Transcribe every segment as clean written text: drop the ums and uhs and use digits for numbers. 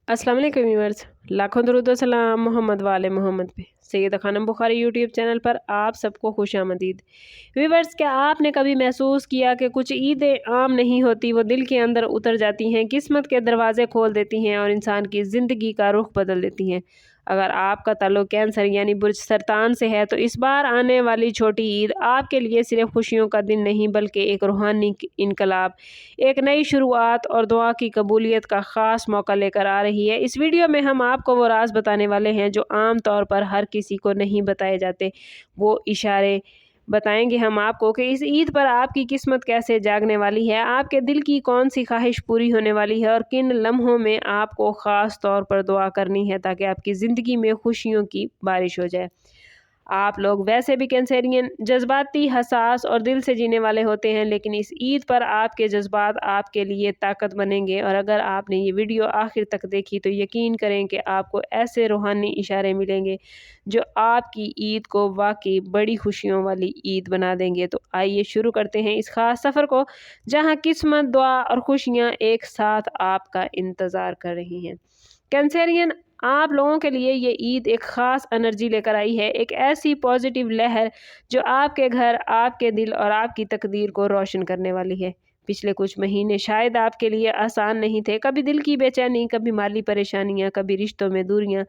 अस्सलाम वालेकुम व्यूअर्स, लाखों दरूद व सलाम मोहम्मद वाले मोहम्मद पे। सैयदा खानम बुखारी यूट्यूब चैनल पर आप सबको खुशामदीद। व्यूअर्स, क्या आपने कभी महसूस किया कि कुछ ईदें आम नहीं होती, वो दिल के अंदर उतर जाती हैं, किस्मत के दरवाजे खोल देती हैं और इंसान की ज़िंदगी का रुख बदल देती हैं। अगर आपका ताल्लुक कैंसर यानी बुर्ज सरतान से है तो इस बार आने वाली छोटी ईद आपके लिए सिर्फ खुशियों का दिन नहीं बल्कि एक रूहानी इनकलाब, एक नई शुरुआत और दुआ की कबूलियत का ख़ास मौका लेकर आ रही है। इस वीडियो में हम आपको वो राज बताने वाले हैं जो आम तौर पर हर किसी को नहीं बताए जाते। वो इशारे बताएंगे हम आपको कि इस ईद पर आपकी किस्मत कैसे जागने वाली है, आपके दिल की कौन सी ख्वाहिश पूरी होने वाली है और किन लम्हों में आपको ख़ास तौर पर दुआ करनी है ताकि आपकी ज़िंदगी में खुशियों की बारिश हो जाए। आप लोग वैसे भी कैंसेरियन जज्बाती, हसास और दिल से जीने वाले होते हैं, लेकिन इस ईद पर आपके जज्बात आपके लिए ताकत बनेंगे। और अगर आपने ये वीडियो आखिर तक देखी तो यकीन करें कि आपको ऐसे रूहानी इशारे मिलेंगे जो आपकी ईद को वाकई बड़ी खुशियों वाली ईद बना देंगे। तो आइए शुरू करते हैं इस खास सफ़र को, जहाँ किस्मत, दुआ और खुशियाँ एक साथ आपका इंतज़ार कर रही हैं। कैंसेरियन, आप लोगों के लिए ये ईद एक ख़ास एनर्जी लेकर आई है, एक ऐसी पॉजिटिव लहर जो आपके घर, आपके दिल और आपकी तकदीर को रोशन करने वाली है। पिछले कुछ महीने शायद आपके लिए आसान नहीं थे, कभी दिल की बेचैनी, कभी माली परेशानियां, कभी रिश्तों में दूरियां,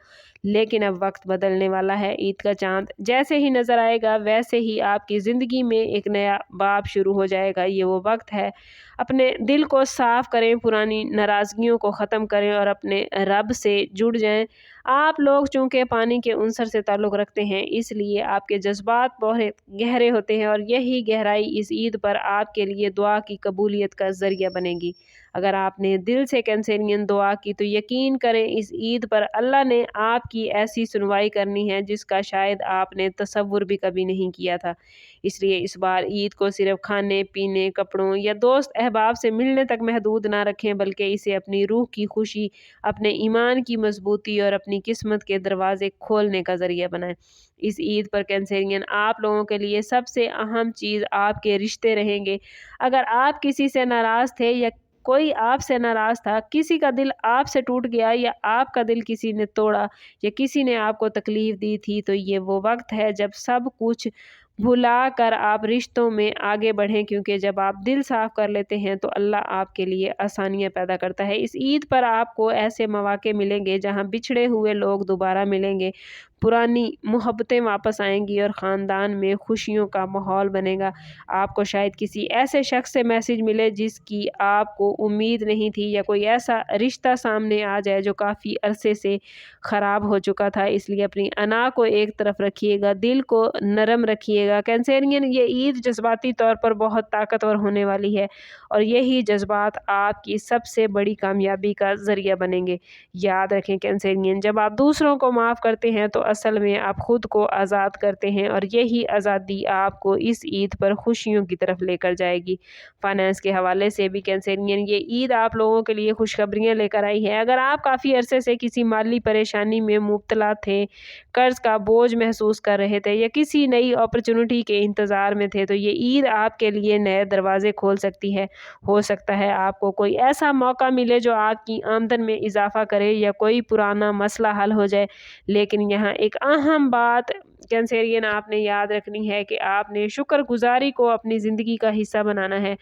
लेकिन अब वक्त बदलने वाला है। ईद का चांद जैसे ही नज़र आएगा वैसे ही आपकी ज़िंदगी में एक नया बाब शुरू हो जाएगा। ये वो वक्त है, अपने दिल को साफ करें, पुरानी नाराज़गियों को ख़त्म करें और अपने रब से जुड़ जाएं। आप लोग चूँकि पानी के उनसर से ताल्लुक़ रखते हैं, इसलिए आपके जज्बात बहुत गहरे होते हैं और यही गहराई इस ईद पर आपके लिए दुआ की कबूलियत का ज़रिया बनेगी। अगर आपने दिल से कैंसेरियन दुआ की तो यकीन करें इस ईद पर अल्लाह ने आपकी ऐसी सुनवाई करनी है जिसका शायद आपने तसव्वुर भी कभी नहीं किया था। इसलिए इस बार ईद को सिर्फ खाने पीने, कपड़ों या दोस्त अहबाब से मिलने तक महदूद ना रखें, बल्कि इसे अपनी रूह की खुशी, अपने ईमान की मजबूती और अपनी किस्मत के दरवाजे खोलने का ज़रिया बनाएं। इस ईद पर कैंसेरियन, आप लोगों के लिए सबसे अहम चीज़ आपके रिश्ते रहेंगे। अगर आप किसी से नाराज़ थे या कोई आपसे नाराज़ था, किसी का दिल आपसे टूट गया या आपका दिल किसी ने तोड़ा या किसी ने आपको तकलीफ़ दी थी, तो ये वो वक्त है जब सब कुछ भुला कर आप रिश्तों में आगे बढ़ें, क्योंकि जब आप दिल साफ़ कर लेते हैं तो अल्लाह आपके लिए आसानियाँ पैदा करता है। इस ईद पर आपको ऐसे मौक़े मिलेंगे जहाँ बिछड़े हुए लोग दोबारा मिलेंगे, पुरानी मोहब्बतें वापस आएँगी और ख़ानदान में खुशियों का माहौल बनेगा। आपको शायद किसी ऐसे शख्स से मैसेज मिले जिसकी आपको उम्मीद नहीं थी, या कोई ऐसा रिश्ता सामने आ जाए जो काफ़ी अरसे से ख़राब हो चुका था। इसलिए अपनी अना को एक तरफ रखिएगा, दिल को नरम रखिएगा। कैंसेरियन, ये ईद जज्बाती तौर पर बहुत ताकतवर होने वाली है और यही जज्बात आपकी सबसे बड़ी कामयाबी का ज़रिया बनेंगे। याद रखें कैंसेरियन, जब आप दूसरों को माफ़ करते हैं तो असल में आप खुद को आज़ाद करते हैं और यही आज़ादी आपको इस ईद पर खुशियों की तरफ लेकर जाएगी। फाइनेंस के हवाले से भी कैंसेरियन, ये ईद आप लोगों के लिए खुशखबरियाँ लेकर आई है। अगर आप काफ़ी अरसे से किसी माली परेशानी में मुब्तला थे, कर्ज का बोझ महसूस कर रहे थे या किसी नई अपॉर्चुनिटी के इंतज़ार में थे, तो ये ईद आपके लिए नए दरवाजे खोल सकती है। हो सकता है आपको कोई ऐसा मौका मिले जो आपकी आमदन में इजाफा करे या कोई पुराना मसला हल हो जाए, लेकिन यहाँ एक अहम बात कैंसेरियन आपने याद रखनी है कि आपने शुक्रगुजारी को अपनी ज़िंदगी का हिस्सा बनाना है।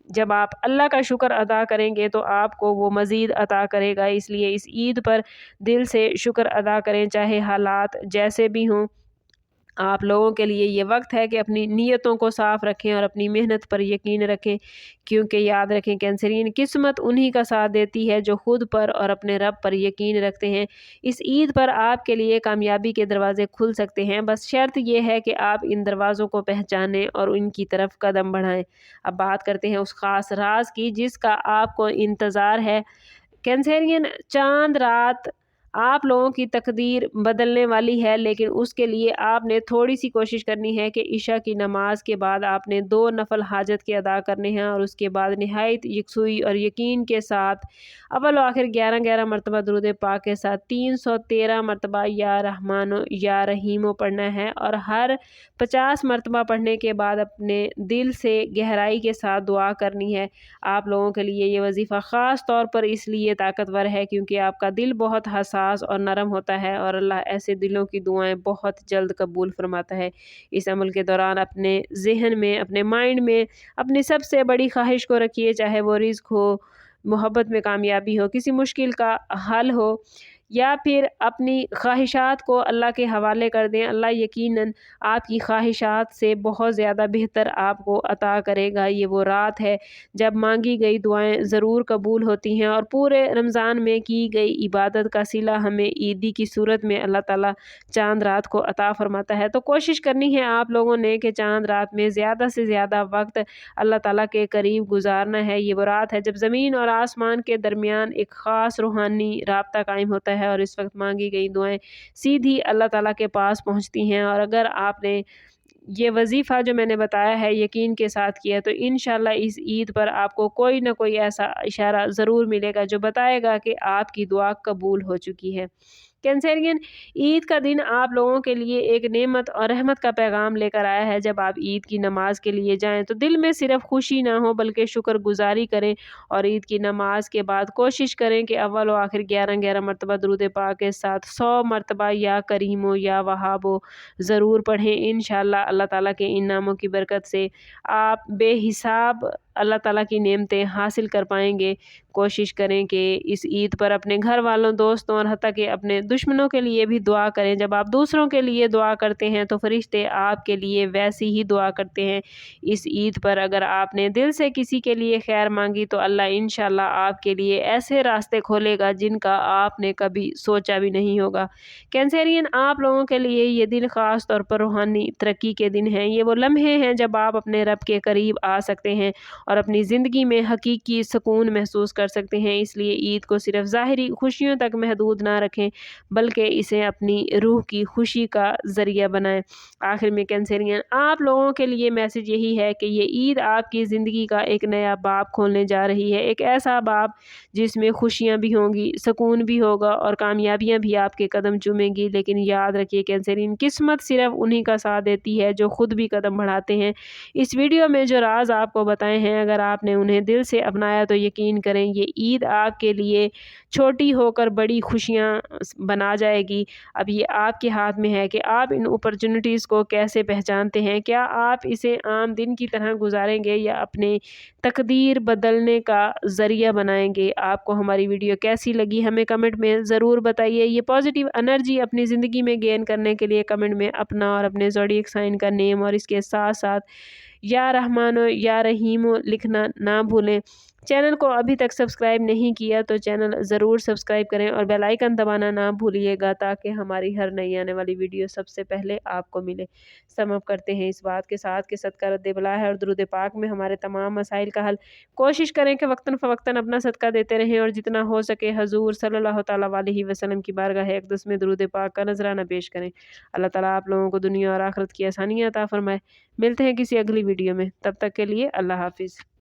जब आप अल्लाह का शुक्र अदा करेंगे तो आपको वो मज़ीद अता करेगा। इसलिए इस ईद पर दिल से शुक्र अदा करें, चाहे हालात जैसे भी हों। आप लोगों के लिए ये वक्त है कि अपनी नीयतों को साफ रखें और अपनी मेहनत पर यकीन रखें, क्योंकि याद रखें कैंसरियन, किस्मत उन्हीं का साथ देती है जो खुद पर और अपने रब पर यकीन रखते हैं। इस ईद पर आपके लिए कामयाबी के दरवाजे खुल सकते हैं, बस शर्त यह है कि आप इन दरवाज़ों को पहचानें और उनकी तरफ कदम बढ़ाएं। अब बात करते हैं उस ख़ास राज की जिसका आपको इंतज़ार है। कैंसेरियन, चांद रात آپ لوگوں کی تقدیر بدلنے والی ہے، لیکن اس کے لیے آپ نے تھوڑی سی کوشش کرنی ہے کہ عشاء کی نماز کے بعد آپ نے 2 نفل حاجت کے ادا کرنے ہیں، اور اس کے بعد نہایت یکسوئی اور یقین کے ساتھ اول و آخر 11 مرتبہ درود پاک کے ساتھ 313 مرتبہ یا رحمانو یا رحیمو پڑھنا ہے، اور ہر 50 مرتبہ پڑھنے کے بعد اپنے دل سے گہرائی کے ساتھ دعا کرنی ہے۔ آپ لوگوں کے لیے یہ وظیفہ خاص طور پر اس لیے طاقتور ہے کیونکہ آپ کا دل بہت حساس اور نرم ہوتا ہے، اور اللہ ایسے دلوں کی دعائیں بہت جلد قبول فرماتا ہے۔ اس عمل کے دوران اپنے ذہن میں، اپنے مائنڈ میں اپنی سب سے بڑی خواہش کو رکھیے، چاہے وہ رزق ہو، محبت میں کامیابی ہو، کسی مشکل کا حل ہو، یا پھر اپنی خواہشات کو اللہ کے حوالے کر دیں۔ اللہ یقیناً آپ کی خواہشات سے بہت زیادہ بہتر آپ کو عطا کرے گا۔ یہ وہ رات ہے جب مانگی گئی دعائیں ضرور قبول ہوتی ہیں، اور پورے رمضان میں کی گئی عبادت کا صلہ ہمیں عیدی کی صورت میں اللہ تعالیٰ چاند رات کو عطا فرماتا ہے۔ تو کوشش کرنی ہے آپ لوگوں نے کہ چاند رات میں زیادہ سے زیادہ وقت اللہ تعالیٰ کے قریب گزارنا ہے۔ یہ وہ رات ہے جب زمین اور آسمان کے درمیان ایک خاص روحانی رابطہ قائم ہوتا ہے، اور اس وقت مانگی گئی دعائیں سیدھی اللہ تعالیٰ کے پاس پہنچتی ہیں۔ اور اگر آپ نے یہ وظیفہ جو میں نے بتایا ہے یقین کے ساتھ کیا تو انشاءاللہ اس عید پر آپ کو کوئی نہ کوئی ایسا اشارہ ضرور ملے گا جو بتائے گا کہ آپ کی دعا قبول ہو چکی ہے۔ کینسیرین، عید کا دن آپ لوگوں کے لیے ایک نعمت اور رحمت کا پیغام لے کر آیا ہے۔ جب آپ عید کی نماز کے لیے جائیں تو دل میں صرف خوشی نہ ہو بلکہ شکر گزاری کریں، اور عید کی نماز کے بعد کوشش کریں کہ اول و آخر 11 مرتبہ درود پاک کے ساتھ 100 مرتبہ یا کریمو یا وہابو ضرور پڑھیں۔ انشاءاللہ اللہ تعالیٰ کے ان ناموں کی برکت سے آپ بے حساب اللہ تعالیٰ کی نعمتیں حاصل کر پائیں گے۔ کوشش کریں کہ اس عید پر اپنے گھر والوں، دوستوں اور حتیٰ کہ اپنے دشمنوں کے لیے بھی دعا کریں۔ جب آپ دوسروں کے لیے دعا کرتے ہیں تو فرشتے آپ کے لیے ویسی ہی دعا کرتے ہیں۔ اس عید پر اگر آپ نے دل سے کسی کے لیے خیر مانگی تو اللہ انشاءاللہ آپ کے لیے ایسے راستے کھولے گا جن کا آپ نے کبھی سوچا بھی نہیں ہوگا۔ کینسیرین، آپ لوگوں کے لیے یہ دن خاص طور پر روحانی ترقی کے دن ہیں۔ یہ وہ لمحے ہیں جب آپ اپنے رب کے قریب آ سکتے ہیں اور اپنی زندگی میں حقیقی سکون محسوس کر سکتے ہیں۔ اس لیے عید کو صرف ظاہری خوشیوں تک محدود نہ رکھیں بلکہ اسے اپنی روح کی خوشی کا ذریعہ بنائیں۔ آخر میں کینسیرین، آپ لوگوں کے لیے میسج یہی ہے کہ یہ عید آپ کی زندگی کا ایک نیا باب کھولنے جا رہی ہے، ایک ایسا باب جس میں خوشیاں بھی ہوں گی، سکون بھی ہوگا اور کامیابیاں بھی آپ کے قدم چومیں گی۔ لیکن یاد رکھیے کینسیرین، قسمت صرف انہی کا ساتھ دیتی ہے جو خود بھی قدم بڑھاتے ہیں۔ اس ویڈیو میں جو راز آپ کو بتائے ہیں اگر آپ نے انہیں دل سے اپنایا تو یقین کریں یہ عید آپ کے لیے چھوٹی ہو کر بڑی خوشیاں بنا جائے گی۔ اب یہ آپ کے ہاتھ میں ہے کہ آپ ان اپرچونٹیز کو کیسے پہچانتے ہیں۔ کیا آپ اسے عام دن کی طرح گزاریں گے یا اپنے تقدیر بدلنے کا ذریعہ بنائیں گے؟ آپ کو ہماری ویڈیو کیسی لگی ہمیں کمنٹ میں ضرور بتائیے۔ یہ پازیٹیو انرجی اپنی زندگی میں گین کرنے کے لیے کمنٹ میں اپنا اور اپنے زوڈیک سائن کا نیم اور اس کے ساتھ ساتھ یا رحمانو یا رحیمو لکھنا نہ بھولیں۔ چینل کو ابھی تک سبسکرائب نہیں کیا تو چینل ضرور سبسکرائب کریں اور بیل آئیکن دبانا نہ بھولیے گا تاکہ ہماری ہر نئی آنے والی ویڈیو سب سے پہلے آپ کو ملے۔ سم اپ کرتے ہیں اس بات کے ساتھ کہ صدقہ رد بلا ہے اور درود پاک میں ہمارے تمام مسائل کا حل۔ کوشش کریں کہ وقتاً فوقتاً اپنا صدقہ دیتے رہیں اور جتنا ہو سکے حضور صلی اللہ تعالیٰ علیہ وسلم کی بارگاہ اقدس میں درود پاک کا نذرانہ پیش کریں۔ اللہ تعالیٰ آپ لوگوں کو دنیا اور آخرت کی آسانیاں عطا فرمائے۔ ملتے ہیں کسی اگلی ویڈیو میں، تب تک کے لیے اللہ حافظ۔